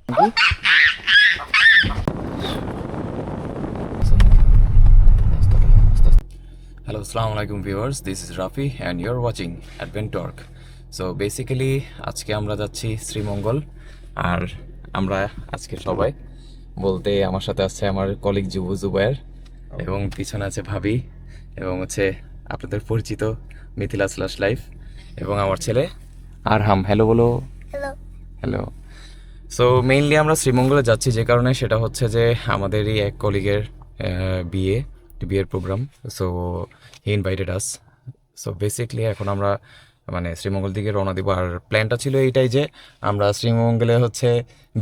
Hello, assalamu alaikum viewers. This is Rafi and you're watching Adventork. So basically আজকে আমরা যাচ্ছি শ্রীমঙ্গল আর আমরা আজকে সবাই বলতে আমার সাথে আছে আমার কলিগ জুবায়ের এবং পিছনে আছে ভাবি এবং হচ্ছে আপনাদের পরিচিত মিথিলা স্ল্যাশ লাইফ এবং আমার ছেলে আরহাম। হ্যালো বলো। Hello hello. সো মেইনলি আমরা শ্রীমঙ্গলে যাচ্ছি যে কারণে সেটা হচ্ছে যে আমাদেরই এক কলিগের বিয়ের programme. So he invited us. So basically এখন আমরা মানে শ্রীমঙ্গল দিকে রওনা দিব। আর প্ল্যানটা ছিল এইটাই যে আমরা শ্রীমঙ্গলে হচ্ছে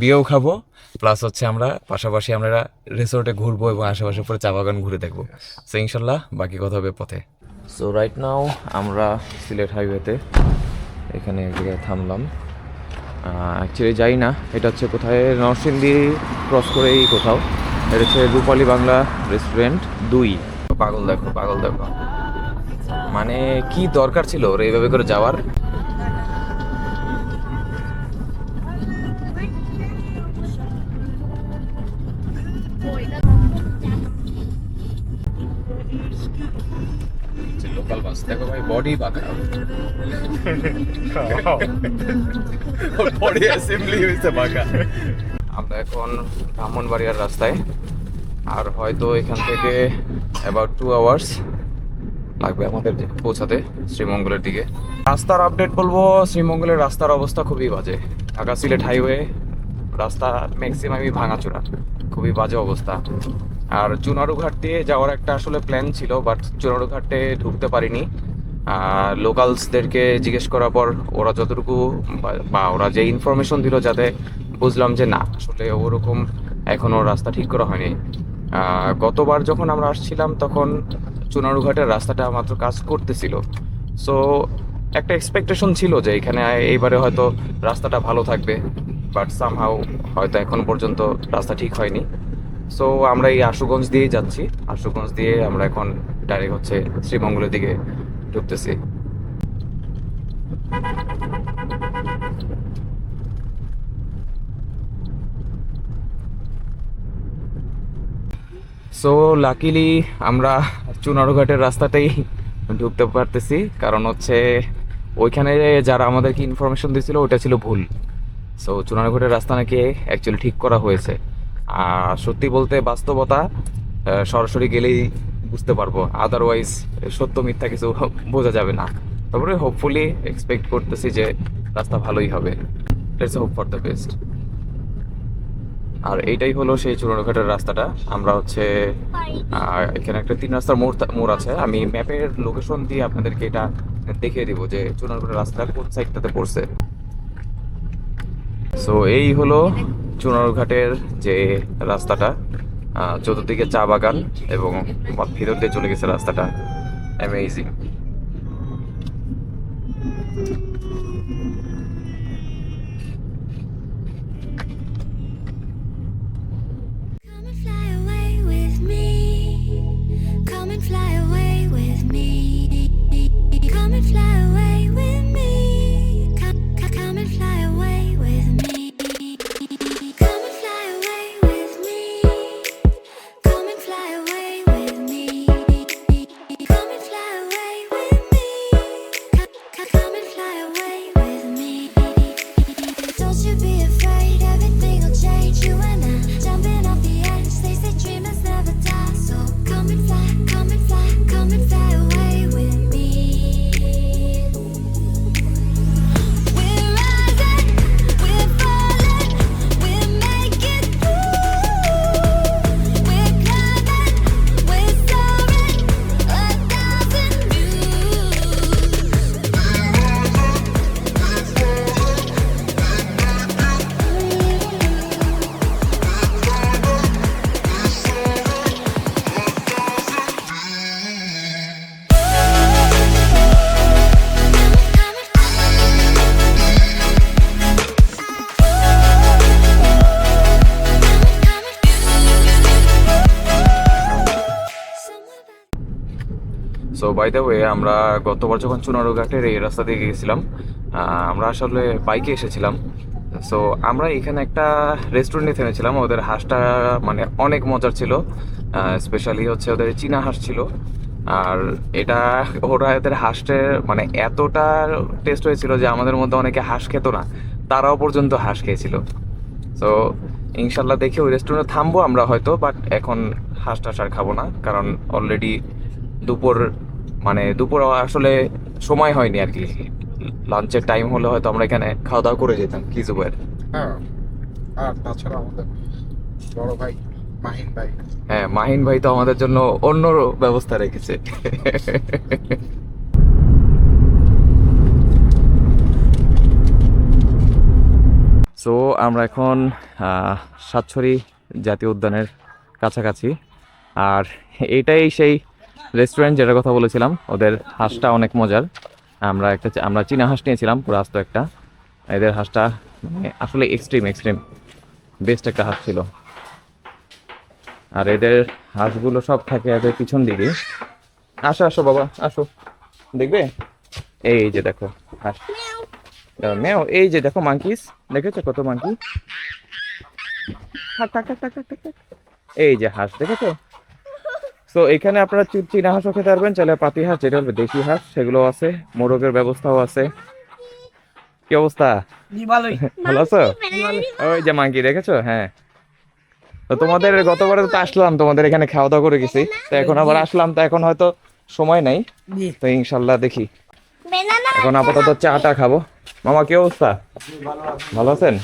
বিয়েও খাবো, প্লাস হচ্ছে আমরা পাশাপাশি আমরা রিসোর্টে ঘুরবো এবং আশেপাশে পরে চা বাগান ঘুরে দেখবো। সো ইনশাল্লাহ বাকি কথা হবে পথে। সো রাইট নাও আমরা সিলেট হাইওয়েতে এখানে এক জায়গায় থামলাম। অ্যাকচুয়ালি যাই না, এটা হচ্ছে কোথায় নরসিংদী ক্রস করেই কোথাও। এটা হচ্ছে রূপালী বাংলা রেস্টুরেন্ট 2। পাগল দেখো, পাগল দেখো, মানে কি দরকার ছিল ওর এইভাবে করে যাওয়ার। লোকাল বাস দেখো ভাই, বডি বাঁকা, বডি অ্যাসেম্বলি হইছে বাঁকা। আমরা এখন ব্রাহ্মণবাড়িয়ার রাস্তায়, আর হয়তো এখান থেকে অ্যাবাউট 2 আওয়ার্স লাগবে আমাদের পৌঁছাতে শ্রীমঙ্গলের দিকে। রাস্তার আপডেট বলবো, শ্রীমঙ্গলের রাস্তার অবস্থা খুবই বাজে। ঢাকা সিলেট হাইওয়ে রাস্তা ম্যাক্সিমামই ভাঙাচোরা, খুবই বাজে অবস্থা। আর চুনারুঘাট দিয়ে যাওয়ার একটা আসলে প্ল্যান ছিল, বাট চুনারুঘাটে ঢুকতে পারিনি। লোকালসদেরকে জিজ্ঞেস করার পর ওরা যতটুকু বা ওরা যে ইনফরমেশন দিল, যাতে বুঝলাম যে না আসলে ওরকম এখনও রাস্তা ঠিক করা হয়নি। গতবার যখন আমরা আসছিলাম তখন চুনারুঘাটের রাস্তাটা মাত্র কাজ করতেছিল। সো একটা এক্সপেকটেশন ছিল যে এখানে এইবারে হয়তো রাস্তাটা ভালো থাকবে, বাট সামহাও হয়তো এখন পর্যন্ত রাস্তা ঠিক হয়নি। সো আমরা এই আশুগঞ্জ দিয়েই যাচ্ছি। আশুগঞ্জ দিয়ে আমরা এখন ডাইরেক্ট হচ্ছে শ্রীমঙ্গলের দিকে ঢুকতেছি। সো লাকিলি আমরা চুনারুঘাটের রাস্তাতেই ঢুকতে পারতেছি, কারণ হচ্ছে ওইখানে যারা আমাদেরকে ইনফরমেশন দিয়েছিল ওটা ছিল ভুল। সো চুনারুঘাটের রাস্তা নাকি অ্যাকচুয়ালি ঠিক করা হয়েছে। আর সত্যি বলতে বাস্তবতা সরাসরি গেলেই বুঝতে পারবো, আদারওয়াইজ সত্য মিথ্যা কিছু বোঝা যাবে না। তারপরে হোপফুলি এক্সপেক্ট করতেছি যে রাস্তা ভালোই হবে। Let's hope for the best. আর এইটাই হলো সেই চুনারুঘাটের রাস্তাটা। আমরা হচ্ছে এখানে একটা 3 রাস্তার মোড় আছে। আমি ম্যাপের লোকেশন দিয়ে আপনাদেরকে এটা দেখিয়ে দিব যে চুনারুঘাটের রাস্তা কোন সাইডটাতে পড়ছে। সো এই হলো চুনারুঘাটের যে রাস্তাটা, চতুর্দিকে চা বাগান এবং ভিতর দিয়ে চলে গেছে রাস্তাটা। Amazing. So by the way, আমরা গতবার যখন চুনারুঘাটের এই রাস্তা দিয়ে গেছিলাম, আমরা আসলে বাইকে এসেছিলাম। সো আমরা এখানে একটা রেস্টুরেন্টে থেমেছিলাম, ওদের হাঁসটা মানে অনেক মজার ছিল, স্পেশালি হচ্ছে ওদের চীনা হাঁস ছিল। আর এটা ওরা এদের হাঁসের মানে এতটা টেস্ট হয়েছিল যে আমাদের মধ্যে অনেকে হাঁস খেত না, তারাও পর্যন্ত হাঁস খেয়েছিল। সো ইনশাল্লাহ দেখি ওই রেস্টুরেন্টে থামবো আমরা হয়তো, বাট এখন হাঁস টাস আর খাবো না, কারণ অলরেডি দুপুর মানে দুপুর আসলে সময় হয়নি আর কি। লাঞ্চের টাইম হলে হয়তো আমরা এখানে খাওয়া দাওয়া করে যেতাম কি জুবাইর? হ্যাঁ, আর তাছাড়া আমাদের বড় ভাই মাহিন ভাই, হ্যাঁ, মাহিন ভাই তো আমাদের জন্য অন্য ব্যবস্থা রেখেছে। সো আমরা এখন সাতছড়ি জাতীয় উদ্যানের কাছাকাছি, আর এটাই সেই রেস্টুরেন্ট যেটার কথা বলেছিলাম। ওদের হাঁসটা অনেক মজার। আমরা চীনা হাঁস নিয়েছিলাম পুরো আস্ত একটা। এদের হাঁসটা মানে আসলে এক্সট্রিম বেস্ট একটা হাঁস ছিল। আর এদের হাঁসগুলো সব থাকে এদের পিছন দিকে। আসো আসো বাবা আসো, দেখবে? এই যে দেখো হাঁস, মেও, এই যে দেখো মাঙ্কিস, দেখেছো কত মাঙ্কি? এই যে হাঁস দেখেছো? তো এখানে আপনারা চীনা হাঁসও খেতে পারবেন, চাইলে পাতি হাঁস যেটা হলো দেশি হাঁস সেগুলো আছে, মোরগের ব্যবস্থাও আছে। কি অবস্থা? ভালো আছো? ওই যে মাঙ্কি দেখেছো? হ্যাঁ। তো তোমাদের গতবারে তো আসলাম, তোমাদের এখানে খাওয়া দাওয়া করে গেছি, তো এখন আবার আসলাম, তো এখন হয়তো সময় নাই, তো ইনশাল্লাহ দেখি। এখন আপাতত চাটা খাবো। মামা কি অবস্থা? ভালো আছেন?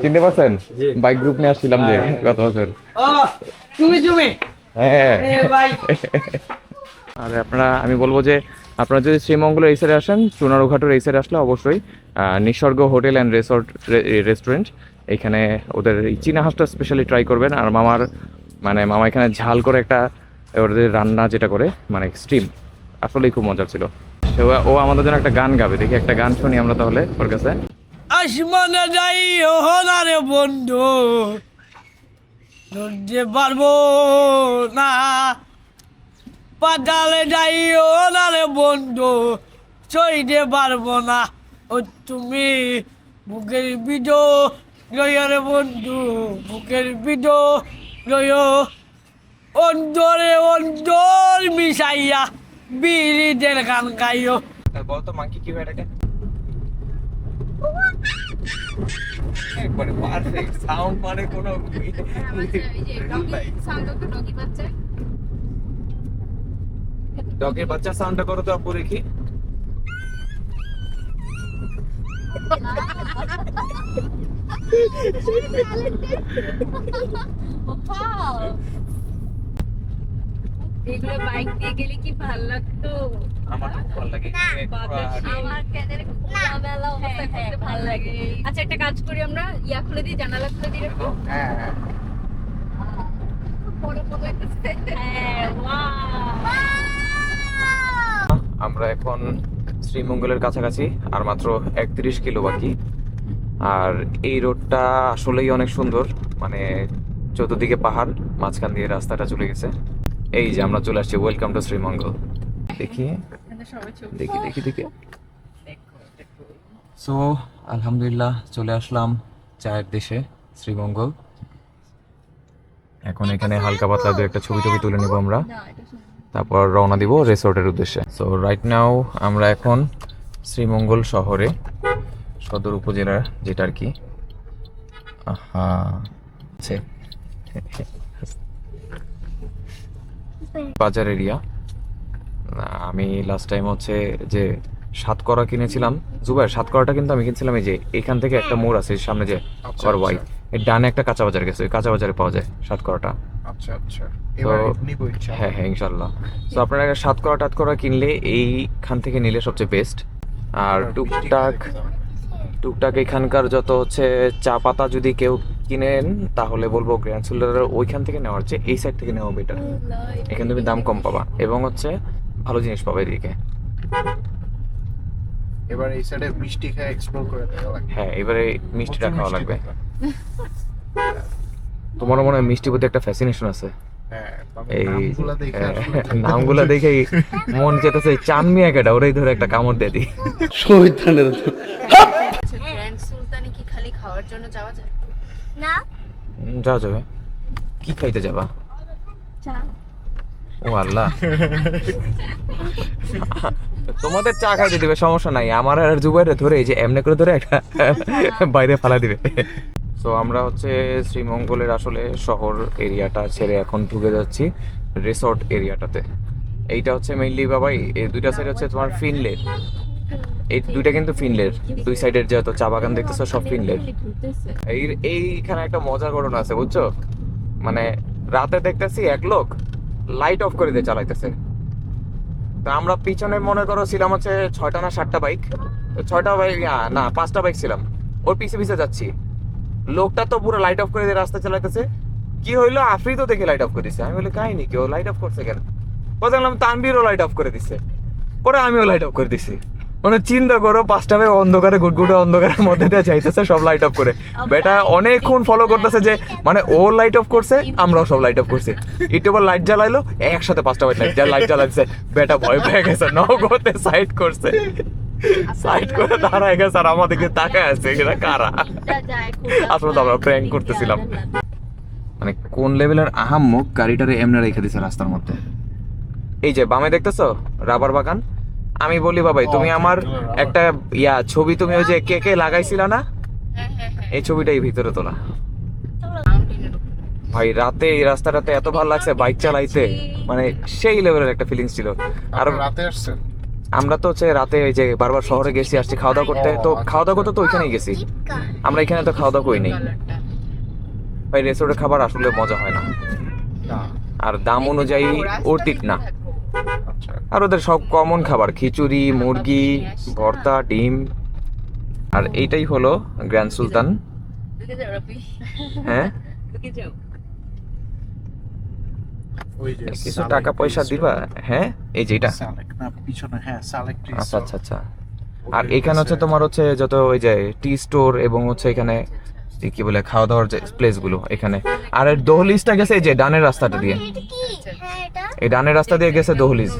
চিনতে পারছেন? বাইক গ্রুপ নিয়ে আসছিলাম যে গত বছর। হ্যাঁ। আর আমি বলবো যে আপনারা যদি শ্রীমঙ্গলের এই সাইডে আসেন, চুনারুঘাটের এই সাইডে আসলে অবশ্যই নিসর্গ হোটেল অ্যান্ড রেস্টুরেন্ট, এখানে ওদের এই চীনা হাঁসটা স্পেশালি ট্রাই করবেন। আর মামা এখানে ঝাল করে একটা ওদের রান্না যেটা করে মানে স্টিম, আসলেই খুব মজার ছিল। ও আমাদের জন্য একটা গান গাবে, দেখি একটা গান শুনি আমরা তাহলে ওর কাছে। আসমানে যাই না রে বন্ধু, ধরতে পারবো না, পাতালে যাই না রে বন্ধু, সইতে পারবো না। ও তুমি বুকের বিজো লয় রে বন্ধু, বুকের বিজো লয়, অন্তরে অন্তর মিশাইয়া বিড়িদের গান গাইও। বলতো মাঙ্কি কি হয় এটা? একবারে পারফেক্ট সাউন্ড, মানে কোনো ডগের বাচ্চা সাউন্ডটা করো তো আপু দেখি। এগুলো বাইক দিয়ে গেলে কি ভালো লাগতো। আমার খুব ভালো লাগে। আমার কেনের খোলামেলা অবস্থায় করতে ভালো লাগে। আচ্ছা একটা কাজ করি, আমরা ইয়া খুলে দিই, জানালা খুলে দিই এরকম। হ্যাঁ হ্যাঁ, বড় বড় একটা হ্যাঁ, ওয়াও। আমরা এখন শ্রীমঙ্গলের কাছাকাছি, আর মাত্র 31 কিলো বাকি। আর এই রোডটা আসলেই অনেক সুন্দর, মানে চতুর্দিকে পাহাড়, মাঝখান দিয়ে রাস্তাটা চলে গেছে। এই যে আমরা চলে আসছি, ওয়েলকাম টু শ্রীমঙ্গল। দেখি দেখি দেখি দেখি। সো আলহামদুলিল্লাহ চলে আসলাম চায়ের দেশে শ্রীমঙ্গল। এখন এখানে হালকা পাতলা দু একটা ছবি টবি তুলে নেব আমরা, তারপর রওনা দিব রিসোর্টের উদ্দেশ্যে। সো রাইট নাও আমরা এখন শ্রীমঙ্গল শহরে, সদর উপজেলার যেটা আর কি বাজার এরিয়া। আমি লাস্ট টাইম হচ্ছে যে সাতকরা কিনেছিলাম, জুবাইর সাতকরাটা কিন্তু আমি কিনছিলাম এই যে এখান থেকে একটা মোড় আছে সামনে, যে আবার ওয়াই এর ডানে একটা কাঁচা বাজার গেছে, ওই কাঁচা বাজারে পাওয়া যায় সাতকরাটা। আচ্ছা আচ্ছা, তো এবার নিব ইনশাআল্লাহ। হ্যাঁ হ্যাঁ ইনশাল্লাহ। তো আপনারা সাতকরা টাতকরা কিনলে এইখান থেকে নিলে সবচেয়ে বেস্ট। আর টুকটাক এখানকার যত হচ্ছে চা পাতা যদি কেউ কিনেন, তাহলে বলবো গ্র্যান্ড সোল্ডারের ওইখান থেকে নেওয়ার চেয়ে এই সাইড থেকে নেওয়া বেটার। এখানে তুমি দাম কম পাবা এবং হচ্ছে ভালো জিনিস পাবে এদিকে। এবার এই সাইডে মিষ্টি খেয়ে এক্সপ্লোর করে দেখা লাগবে। হ্যাঁ, এবারে মিষ্টিটা খাওয়া লাগবে। তোমারও মনে হয় মিষ্টির প্রতি একটা ফ্যাসিনেশন আছে। হ্যাঁ, এই নামগুলা দেখে আসলে নামগুলা দেখেই মন চেতেছে চানমি একটা ওরাই ধরে একটা কামড় দিয়ে দিই। গ্র্যান্ড সুলতানে কি খালি খালি খাওয়ার জন্য যাওয়া যায় না? যাওয়া যাবে। কি খাইতে যাবা? চা। ও আল্লাহ, তোমাদের চা খাইতে দিবে, সমস্যা নাই। আমার আর জুবাইরে ধরে এই যে এমনি করে ধরে একটা বাইরে ফালা দিবে। তো আমরা হচ্ছে শ্রীমঙ্গলের আসলে শহর এরিয়াটা ছেড়ে এখন ঢুকে যাচ্ছি রিসর্ট এরিয়াটাতে। এইটা হচ্ছে মেইনলি বাবাই, এই দুইটা সাইড হচ্ছে তোমার ফিনলের, এই দুইটা কিন্তু ফিনলের দুই সাইডের যত চা বাগান দেখতেছো সব ফিনলের। এইখানে একটা মজার ঘটনা আছে বুঝছো, মানে রাতে দেখতেছি এক লোক লাইট অফ করে দিয়ে চালাইতেছে। তা আমরা পিছনে মনে করো ছিলাম হচ্ছে 6টা না 7টা বাইক, 6টা বাইক না 5টা বাইক ছিলাম, ওর পিছে পিছে যাচ্ছি। লোকটা তো পুরো লাইট অফ করে দিয়ে রাস্তা চালাইতেছে। কি হইলো, আফ্রিদি তো দেখে লাইট অফ করে দিছে। আমি বলি কাহিনী কি, ও লাইট অফ করছে কেন? বললাম তানভীরও লাইট অফ করে দিচ্ছে, পরে আমিও লাইট অফ করে দিছি। মানে চিন্তা করো, 5টা বাইক অন্ধকারে গুটগুটে অন্ধকারের মধ্যে দিয়ে যাইতেছে সব লাইট অফ করে। বেটা অনেকক্ষণ ফলো করতেছে যে মানে ও লাইট অফ করছে, আমরাও সব লাইট অফ করছি। একটু পর লাইট জ্বালাইলো, একসাথে 5টা বাইক লাইট জ্বালাইছে। বেটা ভয় পেয়ে গেছে, নগদে সাইড করছে, সাইড করে দাঁড়ায় গেছে আর আমাদেরকে তাকায় আছে এরা কারা। আসলে তো আমরা প্র্যাঙ্ক করতেছিলাম। মানে কোন লেভেলের আহাম্মক গাড়িটারে এমনি রেখে দিছে রাস্তার মধ্যে। এই যে বামে দেখতেছো রাবার বাগান। আমি বলি বাবাই, তুমি আমার একটা ছবি তুমি ওই যে কেকে লাগাইছিলা না, এই ছবিটাই ভিতরে তোলা। ভাই রাতে এই রাস্তাটাতে এত ভালো লাগছে বাইক চালাইতে, মানে সেই লেভেলের একটা ফিলিংস ছিল। আর রাতে আসছেন? আমরা তো হচ্ছে রাতে ওই যে বারবার শহরে গেছি আসছি খাওয়া দাওয়া করতে, তো খাওয়া দাওয়া করতে তো ওইখানেই গেছি। আমরা এখানে তো খাওয়া দাওয়া করি নাই ভাই, রেস্টুরেন্টের খাবার আসলে মজা হয় না, আর দাম অনুযায়ী অর্থিত না। আর ওদের সব কমন খাবার, খিচুড়ি, মুরগি, ভর্তা, ডিম। আর এইটাই হলো গ্র্যান্ড সুলতান। হ্যাঁ, ওই যে কিছু টাকা পয়সা দিবা। হ্যাঁ, এই যে এটা সালেক না পিছনে, হ্যাঁ সালেক ট্রি। আচ্ছা আচ্ছা আচ্ছা। আর এখানে হচ্ছে তোমার হচ্ছে যত ওই যে টি স্টোর এবং হচ্ছে এখানে কি বলে খাওয়া দাওয়ার যে প্লেস গুলো এখানে। আর এর দহলিজটা গেছে এই যে ডানের রাস্তাটা দিয়ে, এই ডানের রাস্তা দিয়ে গেছে দহলিজ।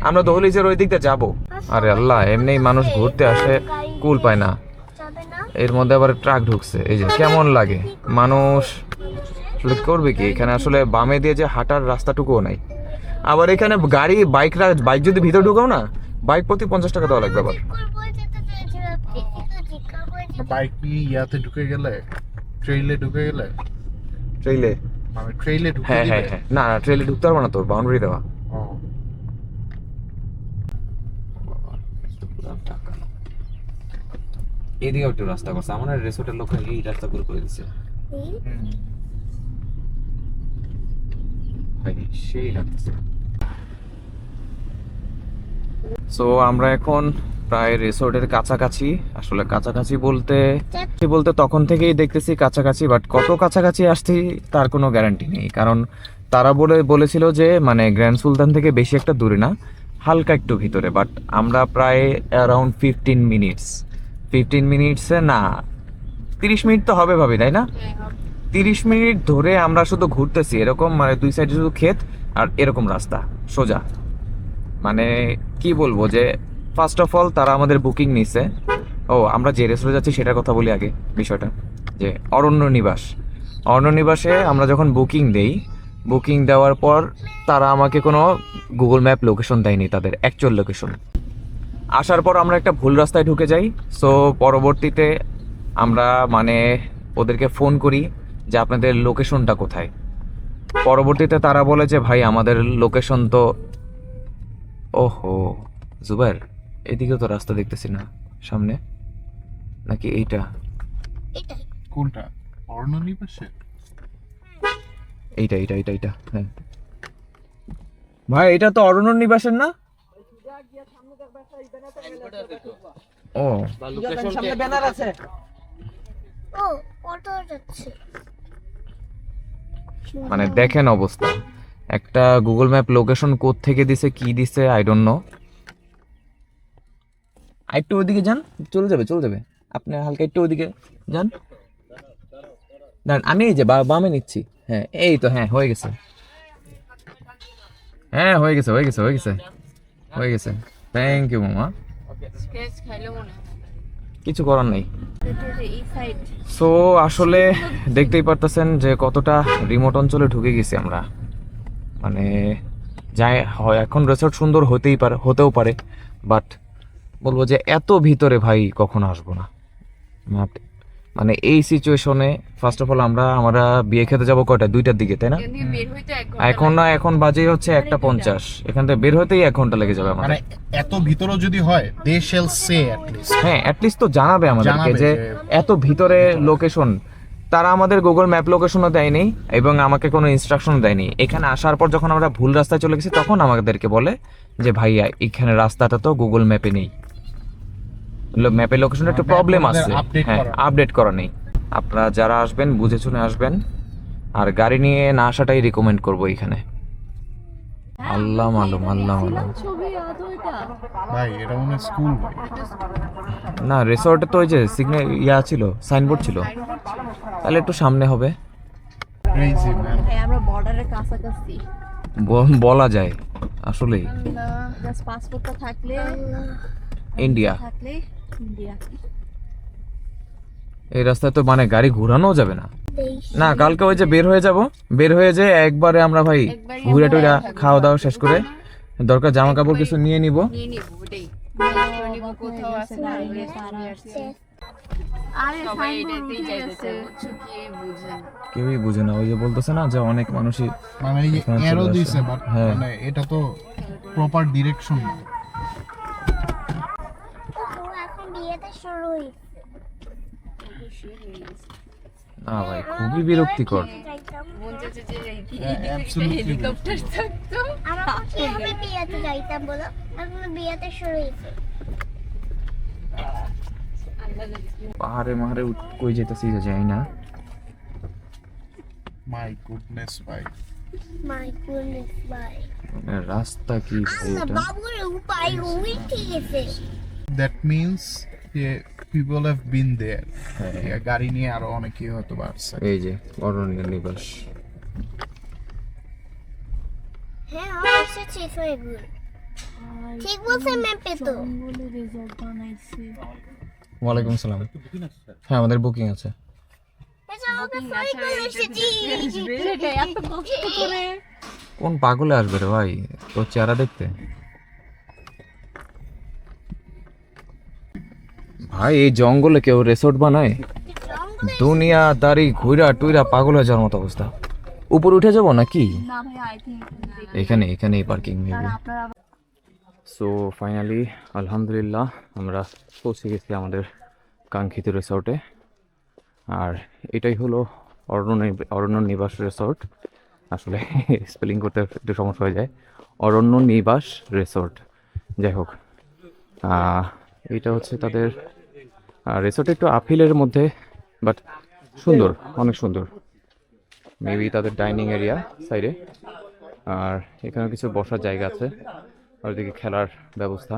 আমরা দহলিজের ওই দিক দিয়ে যাবো। আরে আল্লাহ, এমনি মানুষ ঘুরতে আসে কুল পায় না, এর মধ্যে আবার ট্রাক ঢুকছে। এই যে কেমন লাগে, মানুষ আসলে করবে কি এখানে? আসলে বামে দিয়ে যে হাঁটার রাস্তাটুকুও নাই। আবার এখানে গাড়ি বাইক যদি ভিতরে ঢুকাও না, বাইক প্রতি 50 টাকা দেওয়া লাগবে। আবার বাইক নিয়ে ইয়াতে ঢুকে গেলে, ট্রেইলে ঢুকে গেলে, ট্রেইলে, মানে ট্রেইলে ঢুকে হ্যাঁ হ্যাঁ দিলে। হ্যাঁ, না না ট্রেইলে ঢুকতে পারবো না, তোর বাউন্ডারি দেওয়া। ও, এদিকে একটু রাস্তা করছে, আমার রিসোর্টের লোক এই রাস্তা করে দিচ্ছে ভাই, সেই লাগতেছে। সো আমরা এখন প্রায় রিসোর্টের কাছাকাছি। আসলে কাছাকাছি বলতে তখন থেকেই দেখতেছি কাছাকাছি, বাট কত কাছাকাছি আসছি তার কোনো গ্যারান্টি নেই। কারণ তারা বলেছিল যে মানে গ্র্যান্ড সুলতান থেকে বেশি একটা দূরে না, হালকা একটু ভিতরে। বাট আমরা প্রায় অ্যারাউন্ড 15 মিনিটসে না 30 মিনিট তো হবে ভাবি, তাই না? 30 মিনিট ধরে আমরা শুধু ঘুরতেছি এরকম, মানে দুই সাইডে শুধু ক্ষেত আর এরকম রাস্তা সোজা। মানে কি বলবো যে ফার্স্ট অফ অল তারা আমাদের বুকিং নিছে। আমরা যে রেস্টুরেন্টে যাচ্ছি সেটার কথা বলি আগে বিষয়টা, যে অরণ্য নিবাসে আমরা যখন বুকিং দেওয়ার পর তারা আমাকে কোনো গুগল ম্যাপ লোকেশন দেয়নি, তাদের অ্যাকচুয়াল লোকেশন। আসার পর আমরা একটা ভুল রাস্তায় ঢুকে যাই। সো পরবর্তীতে আমরা মানে ওদেরকে ফোন করি যে আপনাদের লোকেশনটা কোথায়। পরবর্তীতে তারা বলে যে ভাই আমাদের লোকেশন তো, ওহো জুবাইর এদিকে তো রাস্তা দেখতেছি না সামনে, নাকি এইটা? কোনটা? অরণ্য পাশে? এইটা হ্যাঁ ভাই, এটা তো অরণ্য নিবাসের না? ও সামনে ব্যানার আছে। মানে দেখেন অবস্থা, একটা গুগল ম্যাপ লোকেশন কোড থেকে দিছে, কি দিছে আই ডোন্ট নো। একটু ওইদিকে যান, চলে যাবে। আপনি হালকা একটু ওইদিকে যান, আমি এই যে বামে নিচ্ছি। হ্যাঁ এই তো, হ্যাঁ হয়ে গেছে, হ্যাঁ হয়ে গেছে। থ্যাংক ইউ মামা। কিছু করার নেই। এই সাইড সো আসলে দেখতেই পারতেছেন যে কতটা রিমোট অঞ্চলে ঢুকে গেছি আমরা। মানে যাই হয়, এখন রিসোর্ট সুন্দর হতেও পারে, বাট বলবো যে এত ভিতরে ভাই কখনো আসবো না। মানে এই সিচুয়েশনে ফার্স্ট অফ অল আমরা বিয়ে খেতে যাবো কয়টা, 2টার দিকে, তাই না? বের হইতে এখন বাজে হচ্ছে 1:50, এখান থেকে বের হতেই 1 ঘন্টা লেগে যাবে আমাদের। মানে এত ভিতরে যদি হয় দে শেল সে অ্যাট লিস্ট, হ্যাঁ অ্যাটলিস্ট তো জানাবে আমাদেরকে জানাবে যে যে এত ভিতরে লোকেশন। তারা আমাদের গুগল ম্যাপ লোকেশনও দেয়নি এবং আমাকে কোনো ইনস্ট্রাকশনও দেয়নি। এখানে আসার পর যখন আমরা ভুল রাস্তায় চলে গেছি তখন আমাদেরকে বলে যে ভাইয়া এখানে রাস্তাটা তো গুগল ম্যাপে নেই, ম্যাপের লোকেশনে একটু Map প্রবলেম আমাদের আছে, update হ্যাঁ করা নেই। আপডেট করা নেই। আপনারা যারা আসবেন বুঝে শুনে আসবেন, আর গাড়ি নিয়ে না আসাটাই রিকমেন্ড করবো এখানে। আল্লাহ মালুম, আল্লাহ মালুম। ছবি আদৌ এটা ভাই এটা মনে হয় স্কুল ভাই। না রিসর্টে তো ওই যে সিগন্যাল ছিল, সাইনবোর্ড ছিল, তাহলে একটু সামনে হবে। Crazy man. হ্যাঁ আমরা বর্ডারের কাছাকাছি। বলা যায় আসলেই জাস্ট পাসপোর্টটা থাকলে ইন্ডিয়া। ইন্ডিয়া। এই রাস্তায় তো মানে গাড়ি ঘোরানো যাবে না। না কালকে ওই যে বের হয়ে যে একবারে আমরা ভাই ঘুরে টুরে খাওয়া দাওয়া শেষ করে দরকার জামা কাপড় কিছু নিয়ে নিব। নিয়ে নিব ওটাই। নিব কোথাও আছে না আরে সবাই এটাতেই যাইতেছে বুঝছো কি বুঝেন। কেউই বুঝে না, ওই যে বলতেছে না যে অনেক মানুষই মানে এই এখানে চলে এরো আসে। দিছে বাট হ্যাঁ। মানে এটা তো প্রপার ডিরেকশন না। এখন বিয়েতে শুরু হয়েছে। না ভাই খুবই বিরক্তিকর। মন চাইছে যে absolutely. হেলিকপ্টার থাকতো। আমরা কিভাবে বিয়েতে যাইতাম বলো? এখন বিয়েতে শুরু হয়েছে। পাহাড়ে মাহারে কই যেতেছি যে যাই না। মাই গুডনেস ভাই। মাই গুডনেস ভাই। রাস্তা কি ভাই আল্লাহ এটা? বাবুর উপায় উঠে গেছে। দ্যাট মিন্স যে পিপল হ্যাভ বিন দেয়ার। গাড়ি নিয়ে আরো অনেকেই হয়তো আসছে। এই যে অরণ্য নিবাস। হ্যাঁ অবশ্যই ঠিক হয়ে গেল। ঠিক বলছে ম্যাপে তো। বলে রিসর্ট বানাইছে। ওয়ালাইকুম আসসালাম। হ্যাঁ আমাদের বুকিং আছে। এটা আমাকে ফ্লাই করে এসেছি। এটা এত কষ্ট করে কোন পাগলে আসবে রে ভাই তোর চেহারা দেখতে? ভাই এই জঙ্গলে কেউ রিসোর্ট বানায়? দুনিয়া দাঁড়ি ঘুরা টুইরা পাগল হয়ে যাওয়ার মতো অবস্থা। উপরে উঠে যাবো নাকি? না ভাই আই থিংক এখানেই পার্কিং মেবি। আপনারা সো ফাইনালি আলহামদুলিল্লাহ আমরা পৌঁছে গেছি আমাদের কাঙ্ক্ষিত রিসর্টে। আর এটাই হলো অরণ্য নিবাস রিসর্ট। আসলে স্পেলিং করতে একটু সমস্যা হয়ে যায়, অরণ্য নিবাস রিসর্ট। যাই হোক, এটা হচ্ছে তাদের রিসর্ট, একটু আপিলের মধ্যে, বাট সুন্দর, অনেক সুন্দর। মেবি তাদের ডাইনিং এরিয়া সাইডে, আর এখানে কিছু বসার জায়গা আছে, আর ওইদিকে খেলার ব্যবস্থা,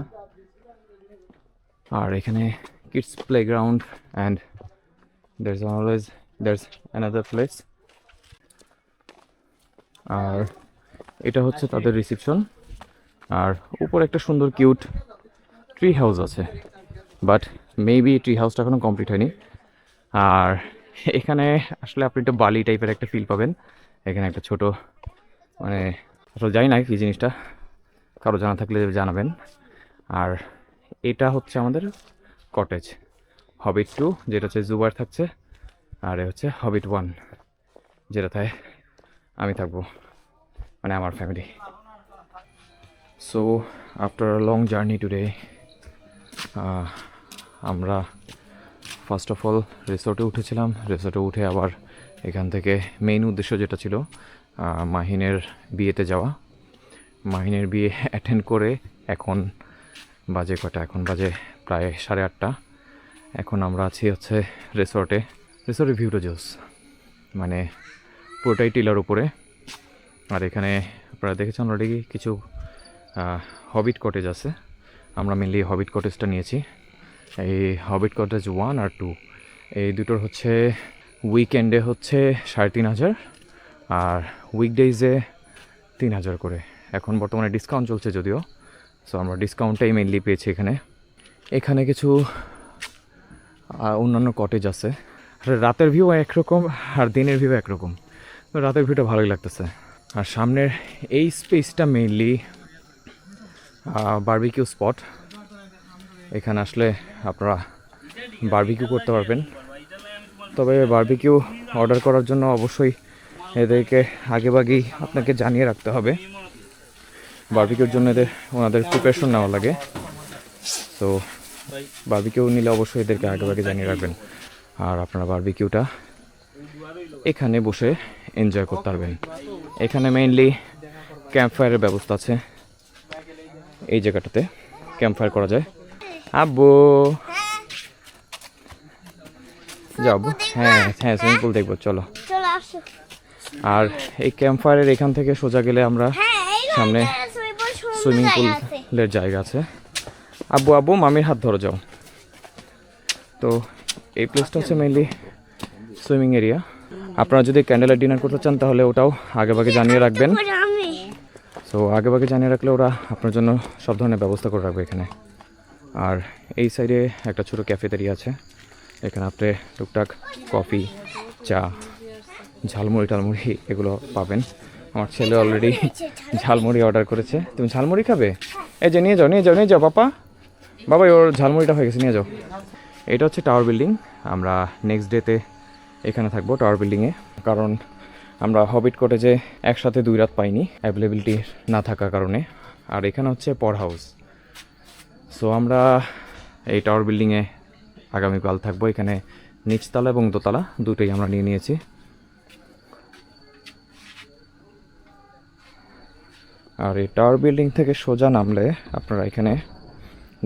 আর এখানে kids playground and there's another place. আর এটা হচ্ছে তাদের রিসেপশন, আর উপরে একটা সুন্দর কিউট ট্রি হাউস আছে, বাট মেবি ট্রি হাউসটা এখনো কমপ্লিট হয়নি। আর এখানে আসলে আপনি একটু বালি টাইপের একটা ফিল পাবেন। এখানে একটা ছোট, মানে আসলে জানি না কি জিনিসটা, কারো জানা থাকলে জানাবেন। আর এটা হচ্ছে আমাদের কটেজ হবিট 2, যেটা হচ্ছে জুবার থাকছে, আর এ হচ্ছে হবিট 1, যেটাতে আমি থাকবো, মানে আমার family. So after a long journey today আমরা ফার্স্ট অফ অল রিসোর্টে উঠেছিলাম। রিসোর্টে উঠে আবার এখান থেকে মেইন উদ্দেশ্য যেটা ছিল মাহিনের বিয়েতে যাওয়া। মাহিনের বিয়ে অ্যাটেন্ড করে এখন বাজে কটা? এখন বাজে প্রায় 8:30। এখন আমরা আছি হচ্ছে রিসোর্টে। রিসোর্টের ভিউটা জোস, মানে পুরোটাই টিলার উপরে। আর এখানে আপনারা দেখেছেন অলরেডি কিছু হবিট কটেজ আছে। আমরা মেনলি হবিট কটেজটা নিয়েছি। এই হবিট কটেজ 1 আর 2, এই দুটোর হচ্ছে উইকেন্ডে হচ্ছে 3,500 আর উইকডেজে 3,000 করে। এখন বর্তমানে ডিসকাউন্ট চলছে যদিও, সো আমরা ডিসকাউন্টটাই মেনলি পেয়েছি এখানে। এখানে কিছু আর অন্যান্য কটেজ আছে। আর রাতের ভিউ একরকম আর দিনের ভিউ একরকম, তো রাতের ভিউটা ভালোই লাগতেছে। আর সামনের এই স্পেসটা মেইনলি বারবিকিউ স্পট। এখানে আসলে আপনারা বারবিকিউ করতে পারবেন, তবে বারবিকিউ অর্ডার করার জন্য অবশ্যই এদেরকে আগেভাগেই আপনাকে জানিয়ে রাখতে হবে। বারবিকিউর জন্য ওনাদের প্রিপারেশন নেওয়া লাগে, তো বারবিকিউ নিলে অবশ্যই এদেরকে আগেভাগে জানিয়ে রাখবেন। আর আপনারা বারবিকিউটা এখানে বসে এনজয় করতে পারবেন। এখানে মেইনলি ক্যাম্প ফায়ারের ব্যবস্থা আছে, এই জায়গাটাতে ক্যাম্প ফায়ার করা যায়। আব্বু যাও আব্বু, হ্যাঁ হ্যাঁ সুইমিং পুল দেখবো, চলো। চলো আসো। আর এই ক্যাম্প ফায়ারের এখান থেকে সোজা গেলে আমরা সামনে সুইমিং পুলের জায়গা আছে। আব্বু আব্বু মামির হাত ধরে যাও। তো এই প্লেসটা হচ্ছে মেইনলি সুইমিং এরিয়া। আপনারা যদি ক্যান্ডেল ডিনার করতে চান তাহলে ওটাও আগেভাগে জানিয়ে রাখবেন। সো আগেভাগে জানিয়ে রাখলে ওরা আপনার জন্য সব ধরনের ব্যবস্থা করে রাখবে এখানে। আর এই সাইডে একটা ছোটো ক্যাফেটেরিয়া আছে, এখানে আপনি টুকটাক কফি, চা, ঝালমুড়ি টালমুড়ি এগুলো পাবেন। আমার ছেলে অলরেডি ঝালমুড়ি অর্ডার করেছে। তুমি ঝালমুড়ি খাবে? এই যে নিয়ে যাও নিয়ে যাও নিয়ে যাও বাবা, বাবা ওর ঝালমুড়িটা হয়ে গেছে, নিয়ে যাও। এটা হচ্ছে টাওয়ার বিল্ডিং। আমরা নেক্সট ডেতে এখানে থাকবো টাওয়ার বিল্ডিংয়ে, কারণ আমরা হবিট কটেজে একসাথে 2 রাত পাইনি অ্যাভেলেবিলিটি না থাকার কারণে। আর এখানে হচ্ছে পড হাউস। সো আমরা এই টাওয়ার বিল্ডিংয়ে আগামীকাল থাকবো। এখানে নিচতলা এবং দোতলা দুটোই আমরা নিয়ে নিয়েছি। আর এই টাওয়ার বিল্ডিং থেকে সোজা নামলে আপনারা এখানে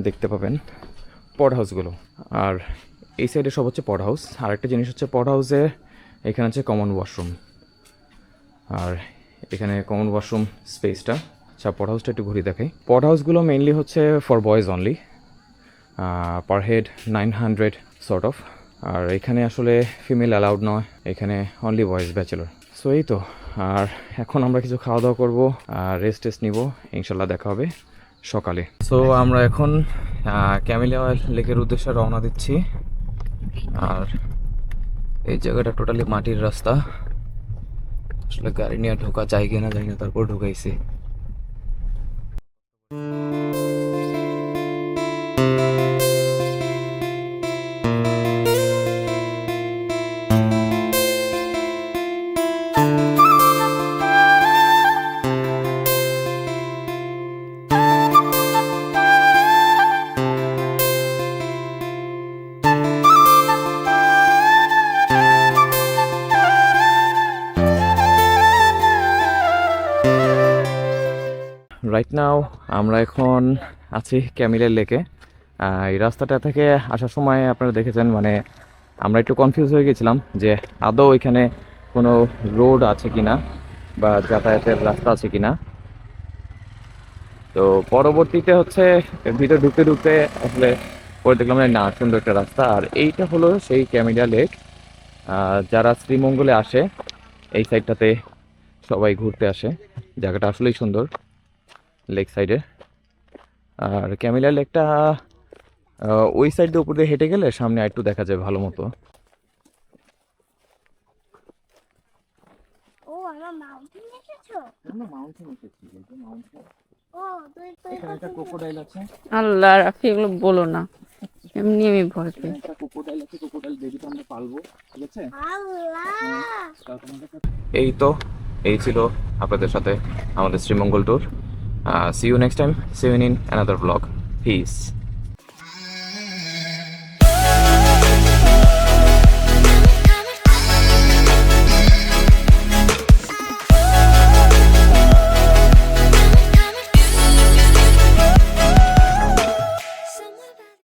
দেখতে পাবেন পড হাউসগুলো। আর এই সাইডে সব হচ্ছে পড হাউস। আর একটা জিনিস হচ্ছে পড হাউসে এখানে হচ্ছে কমন ওয়াশরুম। আর এখানে কমন ওয়াশরুম স্পেসটা। আচ্ছা পড হাউসটা একটু ঘুরে দেখাই। পড হাউসগুলো মেইনলি হচ্ছে for boys only, per head 900 sort of. আর এখানে আসলে ফিমেল অ্যালাউড নয়, এখানে অনলি বয়েজ ব্যাচেলর। সো এই তো। আর এখন আমরা কিছু খাওয়া দাওয়া করবো আর রেস্ট নিব, ইনশাল্লাহ দেখা হবে সকালে। সো আমরা এখন ক্যামেলিয়া লেকের উদ্দেশ্যে রওনা দিচ্ছি। আর এই জায়গাটা টোটালি মাটির রাস্তা, আসলে গাড়ি নিয়ে ঢোকা যায় কিনা জানি না, তারপর ঢুকাইছি। রাইট নাও আমরা এখন আছি ক্যামিলের লেকে। এই রাস্তাটা থেকে আসার সময় আপনারা দেখেছেন, মানে আমরা একটু কনফিউজ হয়ে গেছিলাম যে আদৌ এখানে কোনো রোড আছে কিনা বা যাতায়াতের রাস্তা আছে কিনা। তো পরবর্তীতে হচ্ছে ভিতরে ঢুকতে ঢুকতে আসলে পরে দেখলাম না, সুন্দর একটা রাস্তা। আর এইটা হলো সেই ক্যামিলিয়া লেক। যারা শ্রীমঙ্গলে আসে এই সাইডটাতে সবাই ঘুরতে আসে, জায়গাটা আসলেই সুন্দর লেক সাইডে। আর ক্যামিলিয়া লেকটা ওই সাইড দিয়ে উপর দিয়ে হেঁটে গেলে সামনে একটু দেখা যায় ভালো মতো। ও আমরা মাউন্টেন এসেছো? আমরা মাউন্টেন এসেছি, কিন্তু মাউন্টেন ও তুই এখানে একটা ক্রোকোডাইল আছে। আল্লাহ রাফি এগুলো বলো না, এমনি আমি ভয় পাই। একটা ক্রোকোডাইল আছে, ক্রোকোডাইল বেবিটা আমরা পালবো, ঠিক আছে? আল্লাহ এই তো, এই ছিল আপনাদের সাথে আমাদের Sreemangal tour. See you next time. See you in another vlog. Peace.